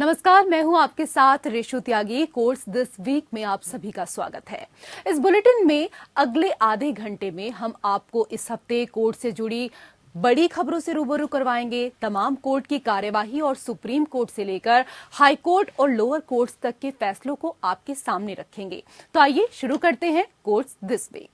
नमस्कार, मैं हूं आपके साथ रेशु त्यागी। कोर्स दिस वीक में आप सभी का स्वागत है। इस बुलेटिन में अगले आधे घंटे में हम आपको इस हफ्ते कोर्ट से जुड़ी बड़ी खबरों से रूबरू करवाएंगे। तमाम कोर्ट की कार्यवाही और सुप्रीम कोर्ट से लेकर हाई कोर्ट और लोअर कोर्ट्स तक के फैसलों को आपके सामने रखेंगे। तो आइए शुरू करते हैं courts this week.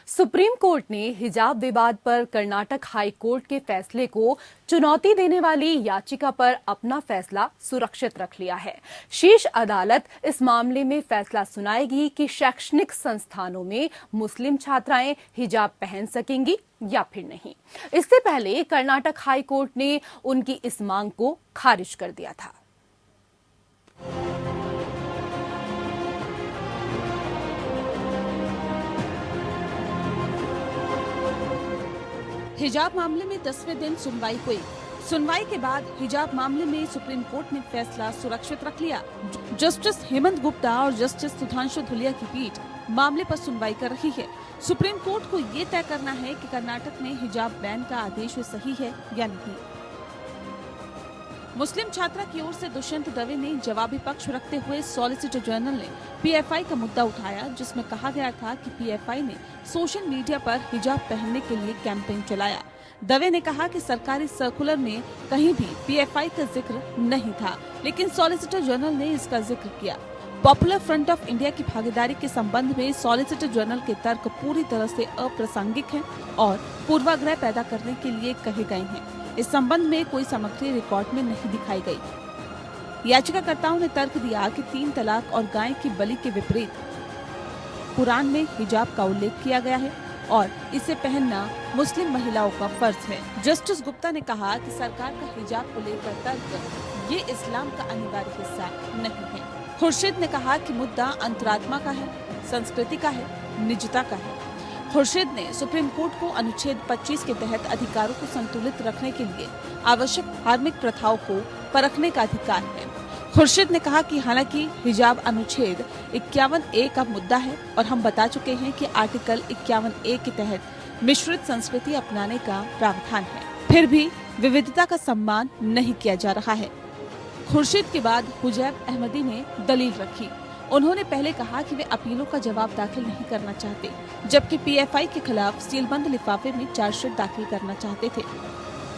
Supreme Court ने हिजाब विवाद पर कर्नाटक हाई कोर्ट के फैसले को चुनौती देने वाली याचिका पर अपना फैसला सुरक्षित रख लिया है। शीर्ष अदालत इस मामले में फैसला सुनाएगी कि शैक्षणिक संस्थानों में मुस्लिम छात्राएं हिजाब पहन सकेंगी या फिर नहीं। इससे पहले कर्नाटक हाई कोर्ट ने उनकी इस मांग को खारिज कर दिया था। हिजाब मामले में 10वें दिन सुनवाई हुई। सुनवाई के बाद हिजाब मामले में सुप्रीम कोर्ट ने फैसला सुरक्षित रख लिया। जस्टिस हेमंत गुप्ता और जस्टिस सुधांशु धुलिया की पीठ मामले पर सुनवाई कर रही है। सुप्रीम कोर्ट को ये तय करना है कि कर्नाटक में हिजाब बैन का आदेश सही है या नहीं। मुस्लिम छात्रा की ओर से दुष्यंत दवे ने जवाबी पक्ष रखते हुए सॉलिसिटर जनरल ने पीएफआई का मुद्दा उठाया, जिसमें कहा गया था कि पीएफआई ने सोशल मीडिया पर हिजाब पहनने के लिए कैंपेन चलाया। दवे ने कहा कि सरकारी सर्कुलर में कहीं भी पीएफआई का जिक्र नहीं था, लेकिन सॉलिसिटर जनरल ने इसका जिक्र किया। पॉपुलर फ्रंट ऑफ इंडिया की भागीदारी के संबंध में सॉलिसिटर जनरल के तर्क पूरी तरह से अप्रासंगिक हैं और पूर्वाग्रह पैदा करने के लिए कहे गए हैं। इस संबंध में कोई सामग्री रिकॉर्ड में नहीं दिखाई गई। याचिकाकर्ताओं ने तर्क दिया कि 3 तलाक और गाय की बलि के विपरीत कुरान में हिजाब का उल्लेख किया गया है और इसे पहनना मुस्लिम महिलाओं का फर्ज है। जस्टिस गुप्ता ने कहा कि सरकार का हिजाब को लेकर तर्क ये इस्लाम का अनिवार्य हिस्सा नहीं है। खुर्शीद ने कहा कि मुद्दा अंतरात्मा का है, संस्कृति का है, निजता का है। खुर्शीद ने सुप्रीम कोर्ट को अनुच्छेद 25 के तहत अधिकारों को संतुलित रखने के लिए आवश्यक धार्मिक प्रथाओं को परखने का अधिकार है। खुर्शीद ने कहा कि हालांकि हिजाब अनुच्छेद 51A का मुद्दा है और हम बता चुके हैं कि आर्टिकल 51A के तहत मिश्रित संस्कृति अपनाने का प्रावधान है, फिर भी विविधता का सम्मान नहीं किया जा रहा है। खुर्शीद के बाद हुजैब अहमदी ने दलील रखी। उन्होंने पहले कहा कि वे अपीलों का जवाब दाखिल नहीं करना चाहते, जबकि पीएफआई के खिलाफ सीलबंद लिफाफे में चार्जशीट दाखिल करना चाहते थे।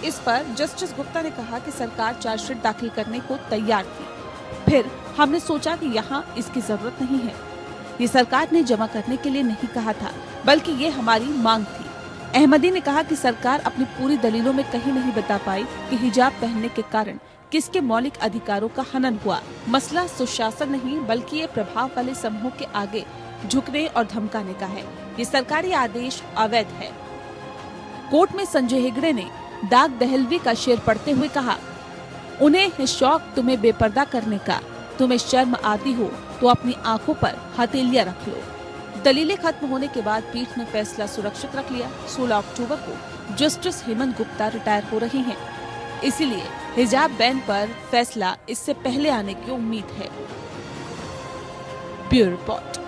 इस पर जस्टिस गुप्ता ने कहा कि सरकार चार्जशीट दाखिल करने को तैयार थी, फिर हमने सोचा कि यहाँ इसकी जरूरत नहीं है। ये सरकार ने जमा करने के लिए नहीं कहा था, बल्कि ये हमारी मांग थी। अहमदी ने कहा कि सरकार अपनी पूरी दलीलों में कहीं नहीं बता पाई कि हिजाब पहनने के कारण किसके मौलिक अधिकारों का हनन हुआ। मसला सुशासन नहीं, बल्कि ये प्रभाव वाले समूहों के आगे झुकने और धमकाने का है। ये सरकारी आदेश अवैध है। कोर्ट में संजय हेगड़े ने दाग दहलवी का शेर पढ़ते हुए कहा, उन्हें है शौक तुम्हें बेपर्दा करने का, तुम्हें शर्म आती हो तो अपनी आंखों पर हथेलियां रख लो। दलीलें खत्म होने के बाद पीठ ने फैसला सुरक्षित रख लिया। 16 अक्टूबर को जस्टिस हेमंत गुप्ता रिटायर हो रही हैं, इसीलिए हिजाब बैन पर फैसला इससे पहले आने की उम्मीद है। Bureau report.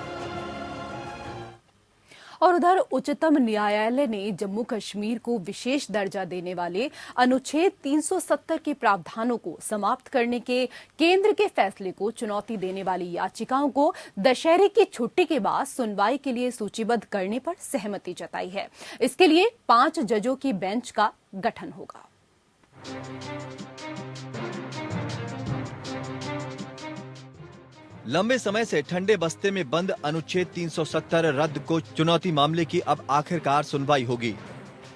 और उधर उच्चतम न्यायालय ने जम्मू कश्मीर को विशेष दर्जा देने वाले अनुच्छेद 370 के प्रावधानों को समाप्त करने के केंद्र के फैसले को चुनौती देने वाली याचिकाओं को दशहरे की छुट्टी के बाद सुनवाई के लिए सूचीबद्ध करने पर सहमति जताई है। इसके लिए 5 जजों की बेंच का गठन होगा। लंबे समय से ठंडे बस्ते में बंद अनुच्छेद 370 रद्द को चुनौती मामले की अब आखिरकार सुनवाई होगी।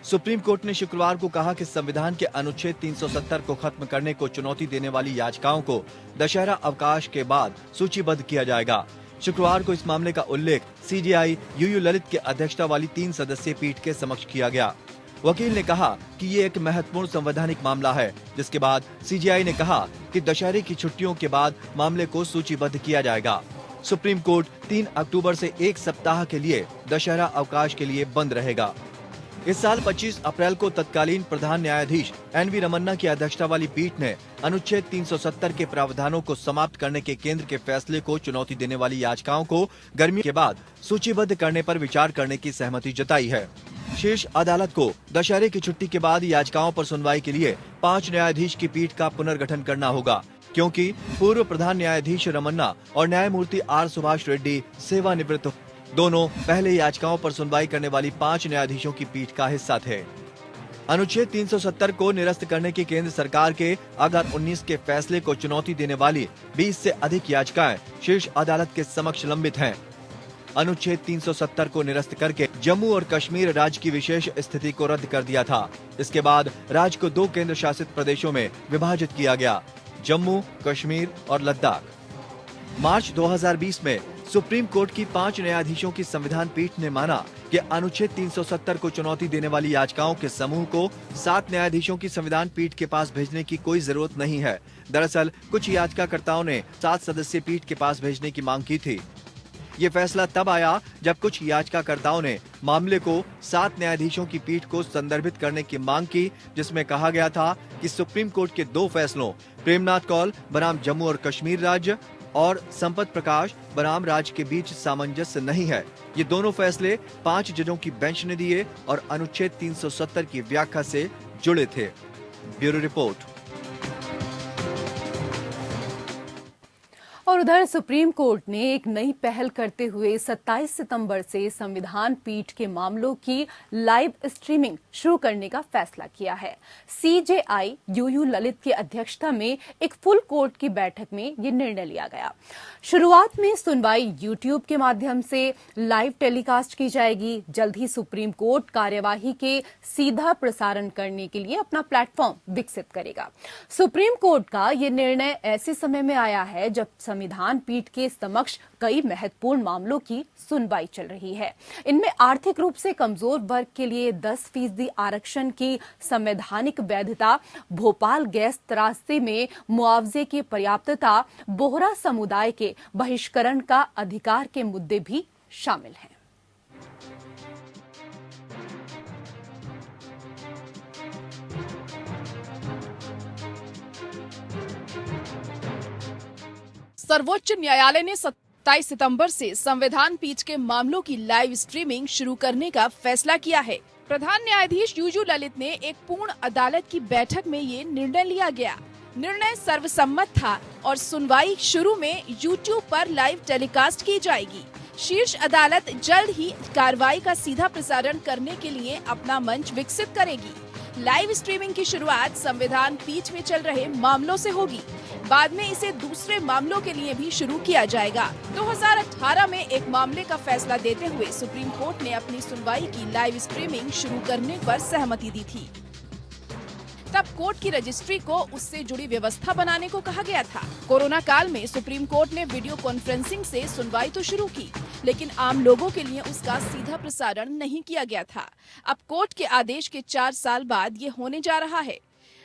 सुप्रीम कोर्ट ने शुक्रवार को कहा कि संविधान के अनुच्छेद 370 को खत्म करने को चुनौती देने वाली याचिकाओं को दशहरा अवकाश के बाद सूचीबद्ध किया जाएगा। शुक्रवार को इस मामले का उल्लेख सीजेआई यूयू ललित की अध्यक्षता वाली 3 सदस्यीय पीठ के समक्ष किया गया। वकील ने कहा कि ये एक महत्वपूर्ण संवैधानिक मामला है, जिसके बाद सीजेआई ने कहा कि दशहरे की छुट्टियों के बाद मामले को सूचीबद्ध किया जाएगा। सुप्रीम कोर्ट 3 अक्टूबर से 1 सप्ताह के लिए दशहरा अवकाश के लिए बंद रहेगा। इस साल 25 अप्रैल को तत्कालीन प्रधान न्यायाधीश एनवी रमन्ना की अध्यक्षता वाली पीठ ने अनुच्छेद 370 के प्रावधानों को समाप्त करने के केंद्र के फैसले को चुनौती देने वाली याचिकाओं को गर्मी के बाद सूचीबद्ध करने पर विचार करने की सहमति जताई है। शीर्ष अदालत को दशहरे की छुट्टी के बाद याचिकाओं पर सुनवाई के लिए 5 न्यायाधीश की पीठ का पुनर्गठन करना होगा, क्योंकि पूर्व प्रधान न्यायाधीश रमन्ना और न्यायमूर्ति आर सुभाष रेड्डी सेवानिवृत्त दोनों पहले याचिकाओं पर सुनवाई करने वाली 5 न्यायाधीशों की पीठ का हिस्सा थे। अनुच्छेद 370 को निरस्त करने की केंद्र सरकार के अगस्त 19 के फैसले को चुनौती देने वाली 20 से अधिक याचिकाएं शीर्ष अदालत के समक्ष लंबित हैं। अनुच्छेद 370 को निरस्त करके जम्मू और कश्मीर राज्य की विशेष स्थिति को रद्द कर दिया था। इसके बाद राज्य को 2 केंद्र शासित प्रदेशों में विभाजित किया गया, जम्मू, कश्मीर और लद्दाख। मार्च 2020 में सुप्रीम कोर्ट की 5 न्यायाधीशों की संविधान पीठ ने माना कि अनुच्छेद 370 को चुनौती देने वाली याचिकाओं के समूह को 7 न्यायाधीशों की संविधान पीठ के पास भेजने की कोई जरूरत नहीं है। दरअसल कुछ याचिकाकर्ताओं ने 7 सदस्यीय पीठ के पास भेजने की मांग की थी। ये फैसला तब आया जब कुछ याचिकाकर्ताओं ने मामले को 7 न्यायाधीशों की पीठ को संदर्भित करने की मांग की, जिसमें कहा गया था कि सुप्रीम कोर्ट के 2 फैसलों प्रेमनाथ कौल बनाम जम्मू और कश्मीर राज्य और संपत प्रकाश बनाम राज्य के बीच सामंजस्य नहीं है। ये दोनों फैसले 5 जजों की बेंच ने दिए और अनुच्छेद 370 की व्याख्या से जुड़े थे। Bureau report. और उधर सुप्रीम कोर्ट ने एक नई पहल करते हुए 27 सितंबर से संविधान पीठ के मामलों की लाइव स्ट्रीमिंग शुरू करने का फैसला किया है। सीजेआई यूयू ललित की अध्यक्षता में एक फुल कोर्ट की बैठक में ये निर्णय लिया गया। शुरुआत में सुनवाई यूट्यूब के माध्यम से लाइव टेलीकास्ट की जाएगी। जल्द ही सुप्रीम कोर्ट कार्यवाही के सीधा प्रसारण करने के लिए अपना प्लेटफॉर्म विकसित करेगा। सुप्रीम कोर्ट का ये निर्णय ऐसे समय में आया है जब संविधान पीठ के समक्ष कई महत्वपूर्ण मामलों की सुनवाई चल रही है। इनमें आर्थिक रूप से कमजोर वर्ग के लिए 10% आरक्षण की संवैधानिक वैधता, भोपाल गैस त्रासदी में मुआवजे की पर्याप्तता, बोहरा समुदाय के बहिष्करण का अधिकार के मुद्दे भी शामिल हैं। सर्वोच्च न्यायालय ने 27 सितंबर से संविधान पीठ के मामलों की लाइव स्ट्रीमिंग शुरू करने का फैसला किया है। प्रधान न्यायाधीश यूयू ललित ने एक पूर्ण अदालत की बैठक में ये निर्णय लिया गया। निर्णय सर्वसम्मत था और सुनवाई शुरू में यूट्यूब पर लाइव टेलीकास्ट की जाएगी। शीर्ष अदालत जल्द ही कार्रवाई का सीधा प्रसारण करने के लिए अपना मंच विकसित करेगी। लाइव स्ट्रीमिंग की शुरुआत संविधान पीठ में चल रहे मामलों से होगी। बाद में इसे दूसरे मामलों के लिए भी शुरू किया जाएगा। 2018 में एक मामले का फैसला देते हुए सुप्रीम कोर्ट ने अपनी सुनवाई की लाइव स्ट्रीमिंग शुरू करने पर सहमति दी थी। तब कोर्ट की रजिस्ट्री को उससे जुड़ी व्यवस्था बनाने को कहा गया था। कोरोना काल में सुप्रीम कोर्ट ने वीडियो कॉन्फ्रेंसिंग से सुनवाई तो शुरू की, लेकिन आम लोगों के लिए उसका सीधा प्रसारण नहीं किया गया था। अब कोर्ट के आदेश के 4 साल बाद ये होने जा रहा है।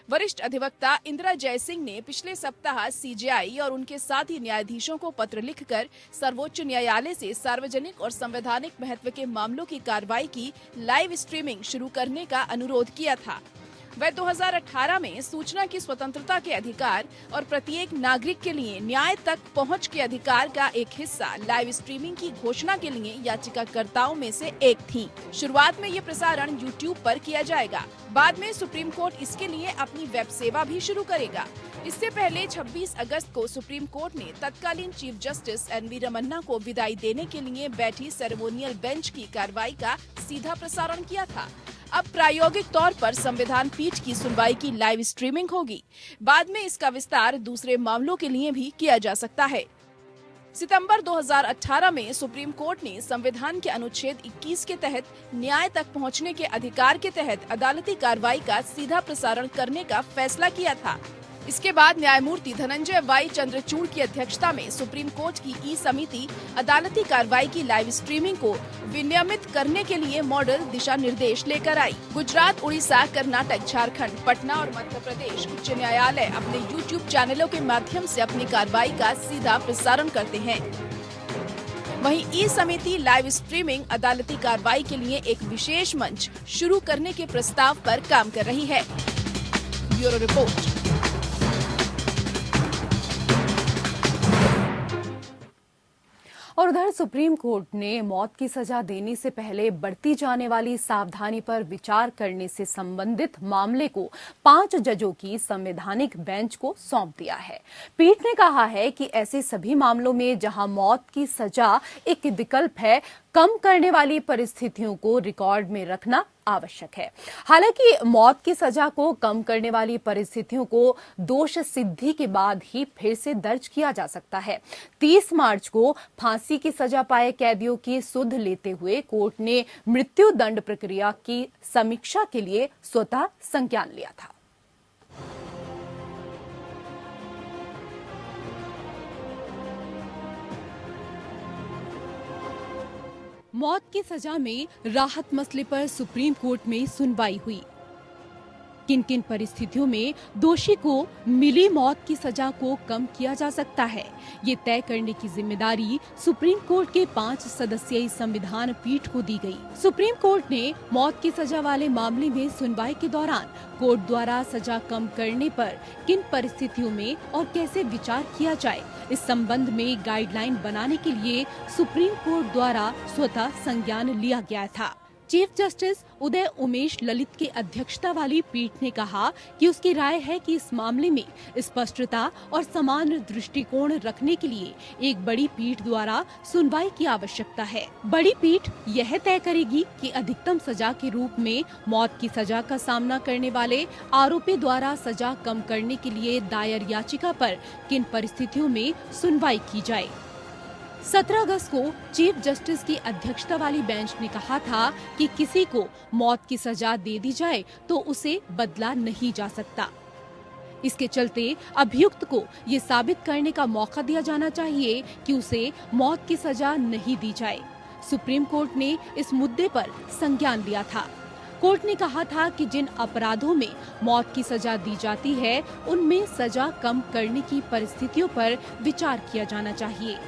वरिष्ठ अधिवक्ता इंदिरा जयसिंह ने पिछले सप्ताह सीजेआई और उनके साथी न्यायाधीशों को पत्र लिखकर सर्वोच्च न्यायालय से सार्वजनिक और संवैधानिक महत्व के मामलों की कार्रवाई की लाइव स्ट्रीमिंग शुरू करने का अनुरोध किया था। वह 2018 में सूचना की स्वतंत्रता के अधिकार और प्रत्येक नागरिक के लिए न्याय तक पहुंच के अधिकार का एक हिस्सा लाइव स्ट्रीमिंग की घोषणा के लिए याचिकाकर्ताओं में से एक थी। शुरुआत में ये प्रसारण यूट्यूब पर किया जाएगा। बाद में सुप्रीम कोर्ट इसके लिए अपनी वेब सेवा भी शुरू करेगा। इससे पहले 26 अगस्त को सुप्रीम कोर्ट ने तत्कालीन चीफ जस्टिस एनवी रमन्ना को विदाई देने के लिए बैठी सेरेमोनियल बेंच की कार्रवाई का सीधा प्रसारण किया था। अब प्रायोगिक तौर पर संविधान पीठ की सुनवाई की लाइव स्ट्रीमिंग होगी। बाद में इसका विस्तार दूसरे मामलों के लिए भी किया जा सकता है। सितंबर 2018 में सुप्रीम कोर्ट ने संविधान के अनुच्छेद 21 के तहत न्याय तक पहुंचने के अधिकार के तहत अदालती कार्रवाई का सीधा प्रसारण करने का फैसला किया था। इसके बाद न्यायमूर्ति धनंजय वाई चंद्रचूड़ की अध्यक्षता में सुप्रीम कोर्ट की ई समिति अदालती कार्रवाई की लाइव स्ट्रीमिंग को विनियमित करने के लिए मॉडल दिशा निर्देश लेकर आई। गुजरात, उड़ीसा, कर्नाटक, झारखंड, पटना और मध्य प्रदेश उच्च न्यायालय अपने यूट्यूब चैनलों के माध्यम से अपनी कार्रवाई का सीधा प्रसारण करते हैं। वहीं ई समिति लाइव स्ट्रीमिंग अदालती कार्रवाई के लिए एक विशेष मंच शुरू करने के प्रस्ताव पर काम कर रही है। Bureau report. और उधर सुप्रीम कोर्ट ने मौत की सजा देने से पहले बरती जाने वाली सावधानी पर विचार करने से संबंधित मामले को 5 जजों की संवैधानिक बेंच को सौंप दिया है। पीठ ने कहा है कि ऐसे सभी मामलों में जहां मौत की सजा एक विकल्प है, कम करने वाली परिस्थितियों को रिकॉर्ड में रखना आवश्यक है। हालांकि मौत की सजा को कम करने वाली परिस्थितियों को दोष सिद्धि के बाद ही फिर से दर्ज किया जा सकता है। 30 मार्च को फांसी की सजा पाए कैदियों की सुध लेते हुए कोर्ट ने मृत्यु दंड प्रक्रिया की समीक्षा के लिए स्वतः संज्ञान लिया था। मौत की सजा में राहत मसले पर सुप्रीम कोर्ट में सुनवाई हुई। किन किन परिस्थितियों में दोषी को मिली मौत की सजा को कम किया जा सकता है, ये तय करने की जिम्मेदारी सुप्रीम कोर्ट के 5 सदस्यीय संविधान पीठ को दी गई। सुप्रीम कोर्ट ने मौत की सजा वाले मामले में सुनवाई के दौरान कोर्ट द्वारा सजा कम करने पर किन परिस्थितियों में और कैसे विचार किया जाए, इस संबंध में गाइडलाइन बनाने के लिए सुप्रीम कोर्ट द्वारा स्वतः संज्ञान लिया गया था। चीफ जस्टिस उदय उमेश ललित की अध्यक्षता वाली पीठ ने कहा कि उसकी राय है कि इस मामले में स्पष्टता और समान दृष्टिकोण रखने के लिए एक बड़ी पीठ द्वारा सुनवाई की आवश्यकता है। बड़ी पीठ यह तय करेगी कि अधिकतम सजा के रूप में मौत की सजा का सामना करने वाले आरोपी द्वारा सजा कम करने के लिए दायर याचिका पर किन परिस्थितियों में सुनवाई की जाए। 17 अगस्त को चीफ जस्टिस की अध्यक्षता वाली बेंच ने कहा था कि किसी को मौत की सजा दे दी जाए तो उसे बदला नहीं जा सकता। इसके चलते अभियुक्त को ये साबित करने का मौका दिया जाना चाहिए कि उसे मौत की सजा नहीं दी जाए। सुप्रीम कोर्ट ने इस मुद्दे पर संज्ञान लिया था। कोर्ट ने कहा था कि जिन अपराधों में मौत की सजा दी जाती है, उनमें सजा कम करने की परिस्थितियों पर विचार किया जाना चाहिए।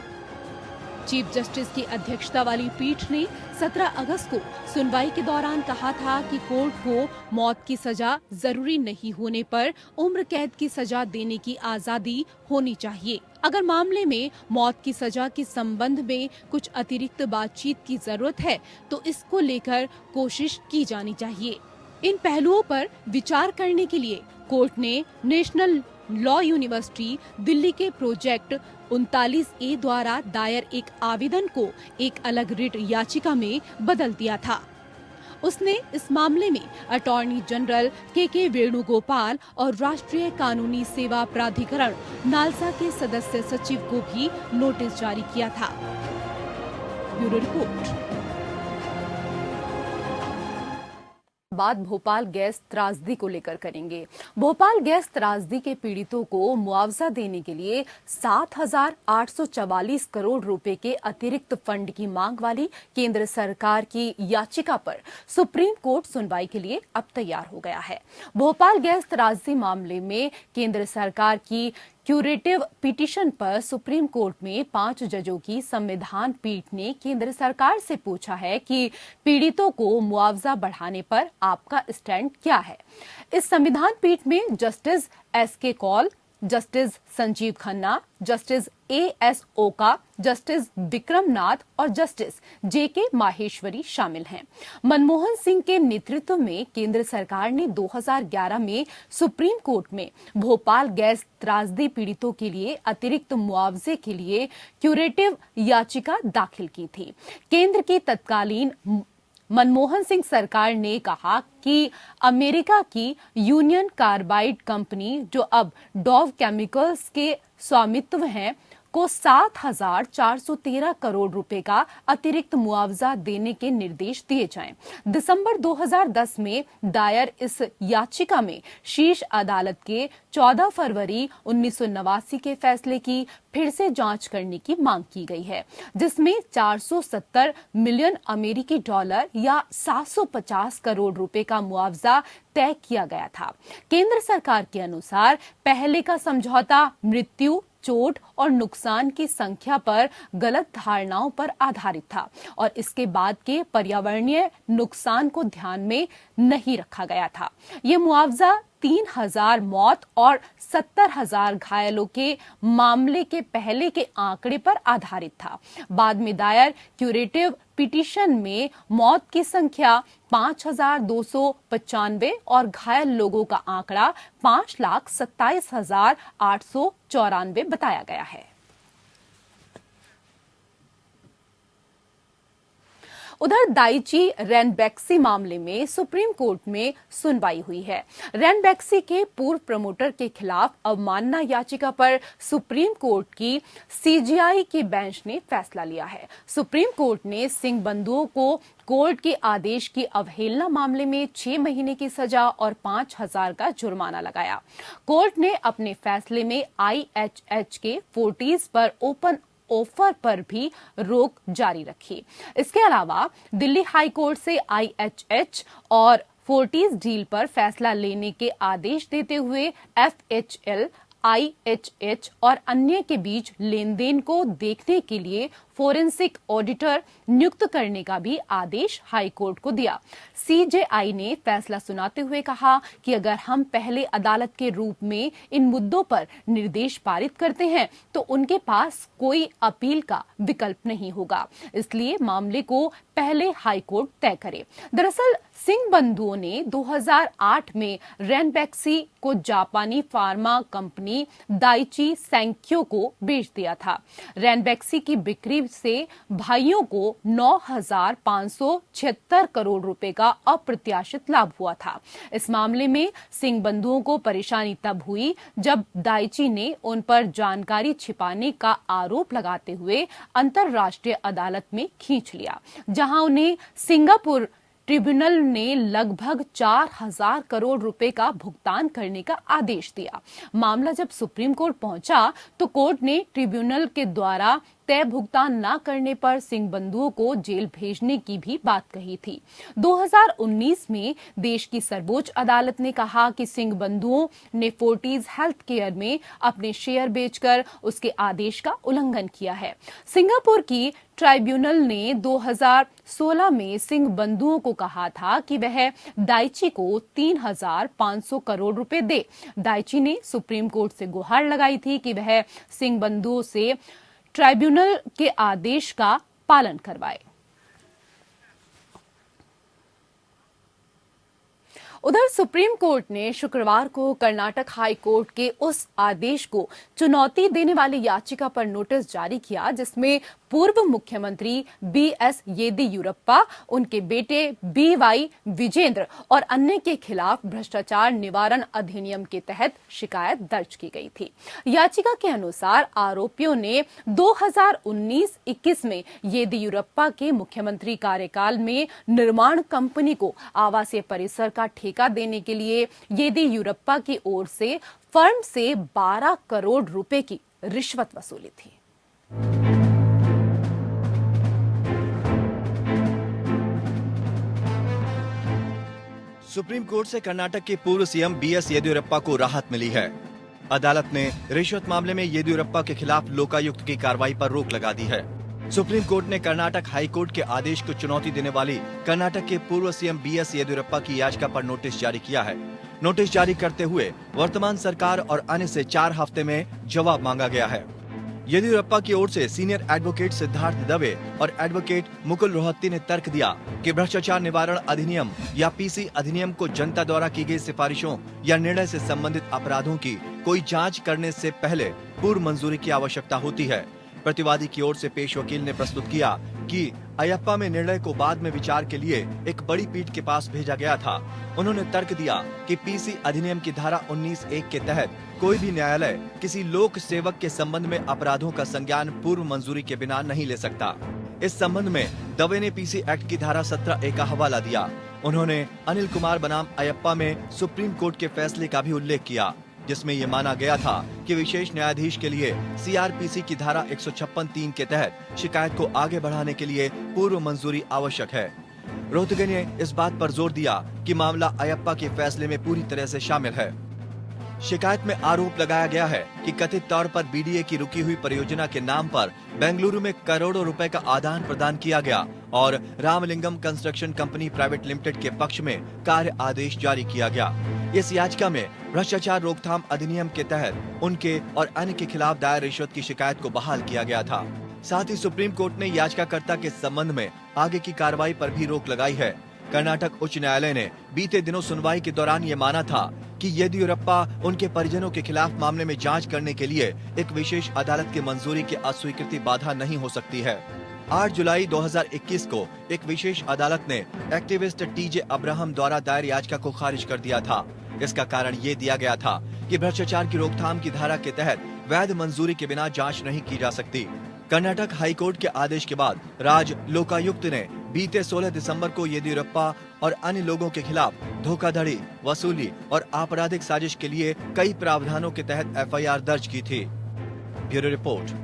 चीफ जस्टिस की अध्यक्षता वाली पीठ ने 17 अगस्त को सुनवाई के दौरान कहा था कि कोर्ट को मौत की सजा जरूरी नहीं होने पर उम्र कैद की सजा देने की आजादी होनी चाहिए। अगर मामले में मौत की सजा के संबंध में कुछ अतिरिक्त बातचीत की जरूरत है तो इसको लेकर कोशिश की जानी चाहिए। इन पहलुओं पर विचार करने के लिए कोर्ट ने नेशनल लॉ यूनिवर्सिटी दिल्ली के प्रोजेक्ट 39A द्वारा दायर एक आवेदन को एक अलग रिट याचिका में बदल दिया था। उसने इस मामले में अटॉर्नी जनरल के वेणुगोपाल और राष्ट्रीय कानूनी सेवा प्राधिकरण नालसा के सदस्य सचिव को भी नोटिस जारी किया था। Bureau report. बात भोपाल गैस त्रासदी को लेकर करेंगे। भोपाल गैस त्रासदी के पीड़ितों को मुआवजा देने के लिए 7,844 करोड़ रुपए के अतिरिक्त फंड की मांग वाली केंद्र सरकार की याचिका पर सुप्रीम कोर्ट सुनवाई के लिए अब तैयार हो गया है। भोपाल गैस त्रासदी मामले में केंद्र सरकार की क्यूरेटिव पिटीशन पर सुप्रीम कोर्ट में 5 जजों की संविधान पीठ ने केंद्र सरकार से पूछा है कि पीड़ितों को मुआवजा बढ़ाने पर आपका स्टैंड क्या है। इस संविधान पीठ में justice S K. Kaul, justice Sanjiv Khanna, justice A.S. Oka, justice Vikram नाथ और जस्टिस J.K. माहेश्वरी शामिल हैं। मनमोहन सिंह के नेतृत्व में केंद्र सरकार ने 2011 में सुप्रीम कोर्ट में भोपाल गैस त्रासदी पीड़ितों के लिए अतिरिक्त मुआवजे के लिए क्यूरेटिव याचिका दाखिल की थी। केंद्र की तत्कालीन मनमोहन सिंह सरकार ने कहा कि अमेरिका की यूनियन कार्बाइड कंपनी, जो अब डोव केमिकल्स के स्वामित्व हैं, को 7,413 करोड़ रुपए का अतिरिक्त मुआवजा देने के निर्देश दिए जाएं। दिसंबर 2010 में दायर इस याचिका में शीर्ष अदालत के 14 फरवरी 1989 के फैसले की फिर से जांच करने की मांग की गई है, जिसमें 470 मिलियन अमेरिकी डॉलर या 750 करोड़ रुपए का मुआवजा तय किया गया था। केंद्र सरकार के अनुसार पहले का समझौता मृत्यु, चोट और नुकसान की संख्या पर गलत धारणाओं पर आधारित था और इसके बाद के पर्यावरणीय नुकसान को ध्यान में नहीं रखा गया था। ये मुआवजा 3,000 मौत और 70,000 घायलों के मामले के पहले के आंकड़े पर आधारित था। बाद में दायर क्यूरेटिव पिटीशन में मौत की संख्या 5,295 और घायल लोगों का आंकड़ा 5,27,894 बताया गया है। उधर दाइची रेनबैक्सी मामले में सुप्रीम कोर्ट में सुनवाई हुई है। रेनबैक्सी के पूर्व प्रमोटर के खिलाफ अवमानना याचिका पर सुप्रीम कोर्ट की सीजेआई की बेंच ने फैसला लिया है। सुप्रीम कोर्ट ने सिंह बंधुओं को कोर्ट के आदेश की अवहेलना मामले में 6 महीने की सजा और 5,000 का जुर्माना लगाया। कोर्ट ने अपने फैसले में IHH के फोर्टीज पर ओपन ऑफर पर भी रोक जारी रखी। इसके अलावा दिल्ली हाई कोर्ट से IHH और फोर्टीज डील पर फैसला लेने के आदेश देते हुए FHL, IHH और अन्य के बीच लेन देन को देखने के लिए फोरेंसिक ऑडिटर नियुक्त करने का भी आदेश हाई कोर्ट को दिया। सीजेआई ने फैसला सुनाते हुए कहा कि अगर हम पहले अदालत के रूप में इन मुद्दों पर निर्देश पारित करते हैं तो उनके पास कोई अपील का विकल्प नहीं होगा, इसलिए मामले को पहले हाई कोर्ट तय करे। दरअसल सिंह बंधुओं ने 2008 में रेनबैक्सी को जापानी फार्मा कंपनी दाइची सैंक्यो को बेच दिया था। रेनबैक्सी की बिक्री से भाइयों को 9,576 करोड़ रुपए का अप्रत्याशित लाभ हुआ था। इस मामले में सिंह बंधुओं को परेशानी तब हुई जब दाइची ने उन पर जानकारी छिपाने का आरोप लगाते हुए अंतर्राष्ट्रीय अदालत में खींच लिया, जहां उन्हें सिंगापुर ट्रिब्यूनल ने लगभग 4,000 करोड़ रुपए का भुगतान करने का आदेश दिया। मामला जब सुप्रीम कोर्ट पहुंचा तो कोर्ट ने ट्रिब्यूनल के द्वारा तय भुगतान न करने पर सिंह बंधुओं को जेल भेजने की भी बात कही थी। 2019 में देश की सर्वोच्च अदालत ने कहा कि सिंह बंधुओं ने फोर्टीज हेल्थ केयर में अपने शेयर बेचकर उसके आदेश का उल्लंघन किया है। सिंगापुर की ट्राइब्यूनल ने 2016 में सिंह बंधुओं को कहा था कि वह दाइची को 3,500 करोड़ रुपए दे। दाइची ने सुप्रीम कोर्ट से गुहार लगाई थी कि वह सिंह बंधुओं से ट्राइब्यूनल के आदेश का पालन करवाए। उधर सुप्रीम कोर्ट ने शुक्रवार को कर्नाटक हाई कोर्ट के उस आदेश को चुनौती देने वाली याचिका पर नोटिस जारी किया जिसमें पूर्व मुख्यमंत्री BS येदियुरप्पा, उनके बेटे BY विजेंद्र और अन्य के खिलाफ भ्रष्टाचार निवारण अधिनियम के तहत शिकायत दर्ज की गई थी। याचिका के अनुसार आरोपियों ने 2019-21 में येदियुरप्पा के मुख्यमंत्री कार्यकाल में निर्माण कंपनी को आवासीय परिसर का ठेका देने के लिए येदियुरप्पा की ओर से फर्म से 12 करोड़ रुपए की रिश्वत वसूली थी। सुप्रीम कोर्ट से कर्नाटक के पूर्व सीएम BS येदियुरप्पा को राहत मिली है। अदालत ने रिश्वत मामले में येदियुरप्पा के खिलाफ लोकायुक्त की कार्रवाई पर रोक लगा दी है। सुप्रीम कोर्ट ने कर्नाटक हाई कोर्ट के आदेश को चुनौती देने वाली कर्नाटक के पूर्व सीएम BS येदियुरप्पा की याचिका पर नोटिस जारी किया है। नोटिस जारी करते हुए वर्तमान सरकार और अन्य से 4 हफ्ते में जवाब मांगा गया है। येदियुरप्पा की ओर से सीनियर एडवोकेट सिद्धार्थ दवे और एडवोकेट मुकुल रोहत्ती ने तर्क दिया कि भ्रष्टाचार निवारण अधिनियम या PC अधिनियम को जनता द्वारा की गई सिफारिशों या निर्णय से संबंधित अपराधों की कोई जांच करने से पहले पूर्व मंजूरी की आवश्यकता होती है। प्रतिवादी की ओर से पेश वकील ने प्रस्तुत किया कि अयप्पा में निर्णय को बाद में विचार के लिए एक बड़ी पीठ के पास भेजा गया था। उन्होंने तर्क दिया कि PC अधिनियम की धारा 19(1) के तहत कोई भी न्यायालय किसी लोक सेवक के संबंध में अपराधों का संज्ञान पूर्व मंजूरी के बिना नहीं ले सकता। इस संबंध में दवे ने PC एक्ट की धारा 17(a) का हवाला दिया। उन्होंने अनिल कुमार बनाम अयप्पा में सुप्रीम कोर्ट के फैसले का भी उल्लेख किया जिसमें ये माना गया था कि विशेष न्यायाधीश के लिए CRPC की धारा 156(3) के तहत शिकायत को आगे बढ़ाने के लिए पूर्व मंजूरी आवश्यक है। रोहतगी ने इस बात पर जोर दिया कि मामला अयप्पा के फैसले में पूरी तरह से शामिल है। शिकायत में आरोप लगाया गया है कि कथित तौर पर बीडीए की रुकी हुई परियोजना के नाम पर बेंगलुरु में करोड़ों रुपए का आदान प्रदान किया गया और Ramalingam construction company private limited के पक्ष में कार्य आदेश जारी किया गया। इस याचिका में भ्रष्टाचार रोकथाम अधिनियम के तहत उनके और अन्य के खिलाफ दायर रिश्वत की शिकायत को बहाल किया गया था। साथ ही सुप्रीम कोर्ट ने याचिकाकर्ता के संबंध में आगे की कार्रवाई पर भी रोक लगाई है। कर्नाटक उच्च न्यायालय ने बीते दिनों सुनवाई के दौरान ये माना था कि येदियुरप्पा उनके परिजनों के खिलाफ मामले में जांच करने के लिए एक विशेष अदालत की मंजूरी की अस्वीकृति बाधा नहीं हो सकती है। 8 जुलाई 2021 को एक विशेष अदालत ने एक्टिविस्ट टीजे अब्राहम द्वारा दायर याचिका को खारिज कर दिया था। इसका कारण ये दिया गया था कि भ्रष्टाचार की रोकथाम की धारा के तहत वैध मंजूरी के बिना जांच नहीं की जा सकती। कर्नाटक हाईकोर्ट के आदेश के बाद राज्य लोकायुक्त ने बीते 16 दिसंबर को येदियुरप्पा और अन्य लोगों के खिलाफ धोखाधड़ी, वसूली और आपराधिक साजिश के लिए कई प्रावधानों के तहत एफआईआर दर्ज की थी। Bureau report.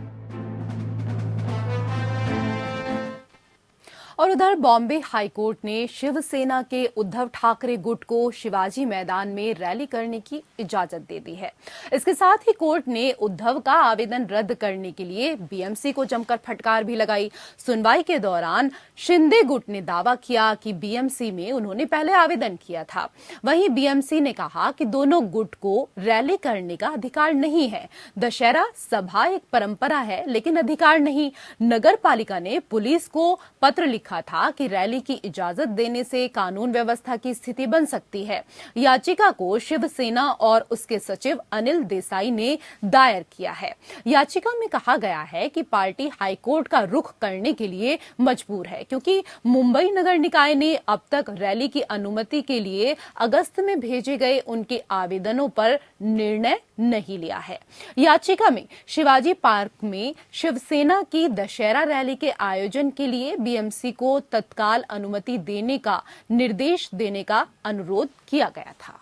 और उधर बॉम्बे हाईकोर्ट ने शिवसेना के उद्धव ठाकरे गुट को शिवाजी मैदान में रैली करने की इजाजत दे दी है। इसके साथ ही कोर्ट ने उद्धव का आवेदन रद्द करने के लिए बीएमसी को जमकर फटकार भी लगाई। सुनवाई के दौरान शिंदे गुट ने दावा किया कि बीएमसी में उन्होंने पहले आवेदन किया था। वहीं बीएमसी ने कहा कि दोनों गुट को रैली करने का अधिकार नहीं है। दशहरा सभा एक परंपरा है लेकिन अधिकार नहीं। नगर पालिका ने पुलिस को पत्र लिखा था कि रैली की इजाजत देने से कानून व्यवस्था की स्थिति बन सकती है। याचिका को शिवसेना और उसके सचिव अनिल देसाई ने दायर किया है। याचिका में कहा गया है कि पार्टी हाईकोर्ट का रुख करने के लिए मजबूर है क्योंकि मुंबई नगर निकाय ने अब तक रैली की अनुमति के लिए अगस्त में भेजे गए उनके आवेदनों पर निर्णय नहीं लिया है। याचिका में शिवाजी पार्क में शिवसेना की दशहरा रैली के आयोजन के लिए बीएमसी को तत्काल अनुमति देने का निर्देश देने का अनुरोध किया गया था।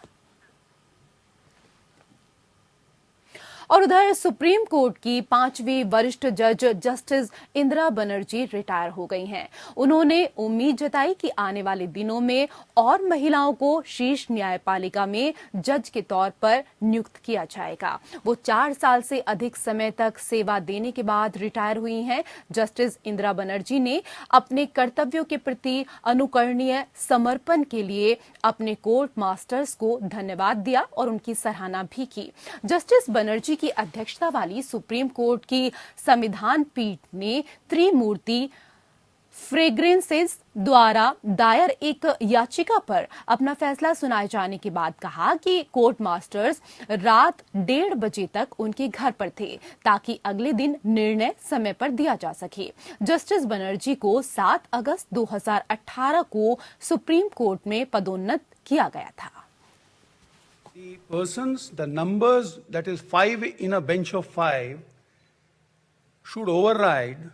और उधर सुप्रीम कोर्ट की 5वीं वरिष्ठ जज जस्टिस इंदिरा बनर्जी रिटायर हो गई हैं। उन्होंने उम्मीद जताई कि आने वाले दिनों में और महिलाओं को शीर्ष न्यायपालिका में जज के तौर पर नियुक्त किया जाएगा। वो 4 साल से अधिक समय तक सेवा देने के बाद रिटायर हुई हैं। जस्टिस इंदिरा बनर्जी ने अपने कर्तव्यों के प्रति अनुकरणीय समर्पण के लिए अपने कोर्ट मास्टर्स को धन्यवाद दिया और उनकी सराहना भी की। जस्टिस बनर्जी की अध्यक्षता वाली सुप्रीम कोर्ट की संविधान पीठ ने त्रिमूर्ति फ्रेग्रेंसेस द्वारा दायर एक याचिका पर अपना फैसला सुनाए जाने के बाद कहा कि कोर्ट मास्टर्स रात 1:30 बजे तक उनके घर पर थे ताकि अगले दिन निर्णय समय पर दिया जा सके। जस्टिस बनर्जी को 7 अगस्त 2018 को सुप्रीम कोर्ट में पदोन्नत किया गया था। The persons, the numbers, that is 5 in a bench of 5, should override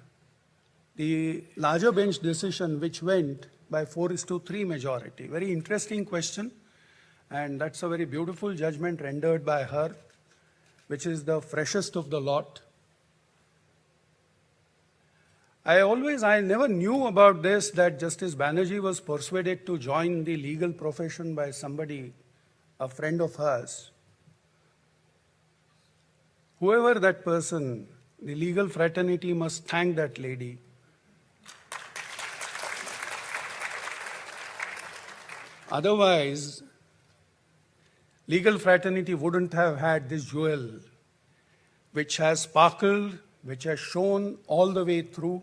the larger bench decision which went by 4:3 majority. Very interesting question, and that's a very beautiful judgment rendered by her, which is the freshest of the lot. I never knew about this, that Justice Banerjee was persuaded to join the legal profession by somebody, a friend of hers. Whoever that person, the legal fraternity must thank that lady. Otherwise, legal fraternity wouldn't have had this jewel, which has sparkled, which has shone all the way through.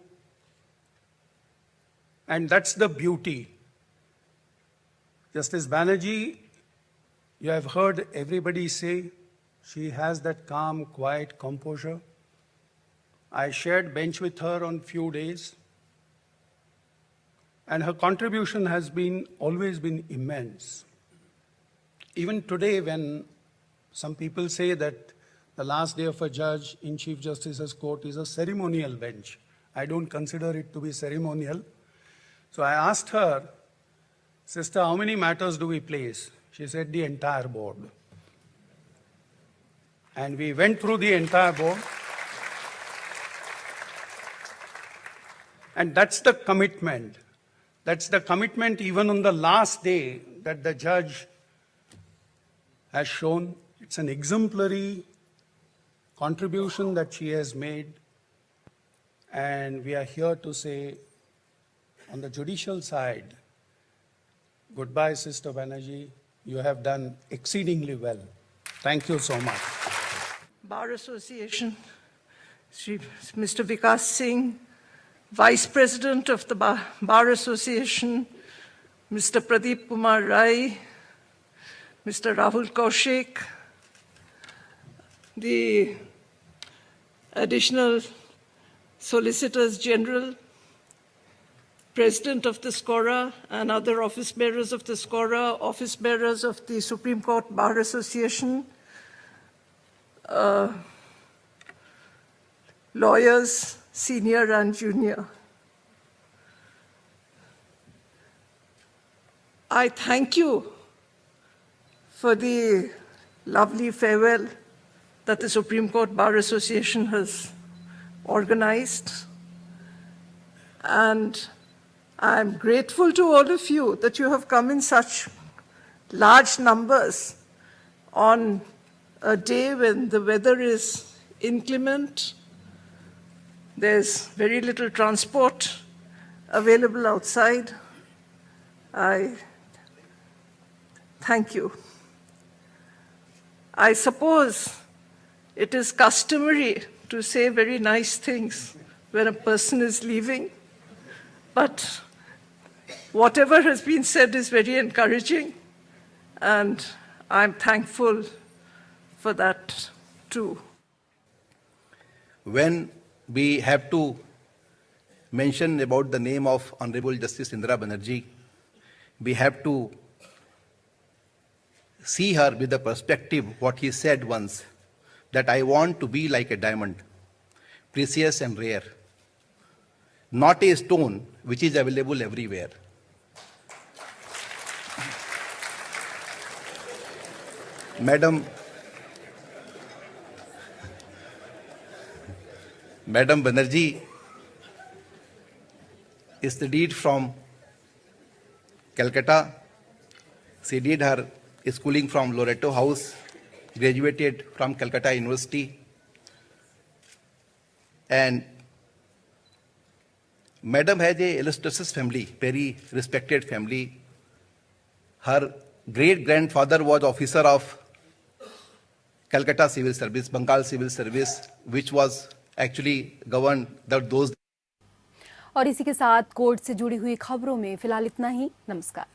And that's the beauty. Justice Banerjee, you have heard everybody say she has that calm, quiet composure. I shared bench with her on few days, and her contribution has always been immense. Even today, when some people say that the last day of a judge in Chief Justice's court is a ceremonial bench, I don't consider it to be ceremonial. So I asked her, "Sister, how many matters do we place?" She said, "The entire board." And we went through the entire board. And that's the commitment. That's the commitment even on the last day that the judge has shown. It's an exemplary contribution that she has made, and we are here to say, on the judicial side, goodbye, Sister Banerjee. You have done exceedingly well. Thank you so much. Bar Association, Shri Mr. Vikas Singh, Vice President of the Bar Association, Mr. Pradeep Kumar Rai, Mr. Rahul Kaushik, the Additional Solicitors General, President of the SCORA and other office bearers of the SCORA, office bearers of the Supreme Court Bar Association, lawyers, senior and junior. I thank you for the lovely farewell that the Supreme Court Bar Association has organized. And I'm grateful to all of you that you have come in such large numbers on a day when the weather is inclement. There's very little transport available outside. I thank you. I suppose it is customary to say very nice things when a person is leaving, but whatever has been said is very encouraging, and I'm thankful for that too. When we have to mention about the name of Honorable Justice Indira Banerjee, we have to see her with the perspective what he said once, that I want to be like a diamond, precious and rare, not a stone which is available everywhere. Madam Banerjee studied from Calcutta. She did her schooling from Loreto House, graduated from Calcutta University, and Madam has a illustrious family, very respected family. Her great-grandfather was officer of Calcutta Civil Service, Bengal Civil Service, which was actually governed those. और इसी के साथ court से जुड़ी हुई खबरों में फिलहाल इतना ही। नमस्कार।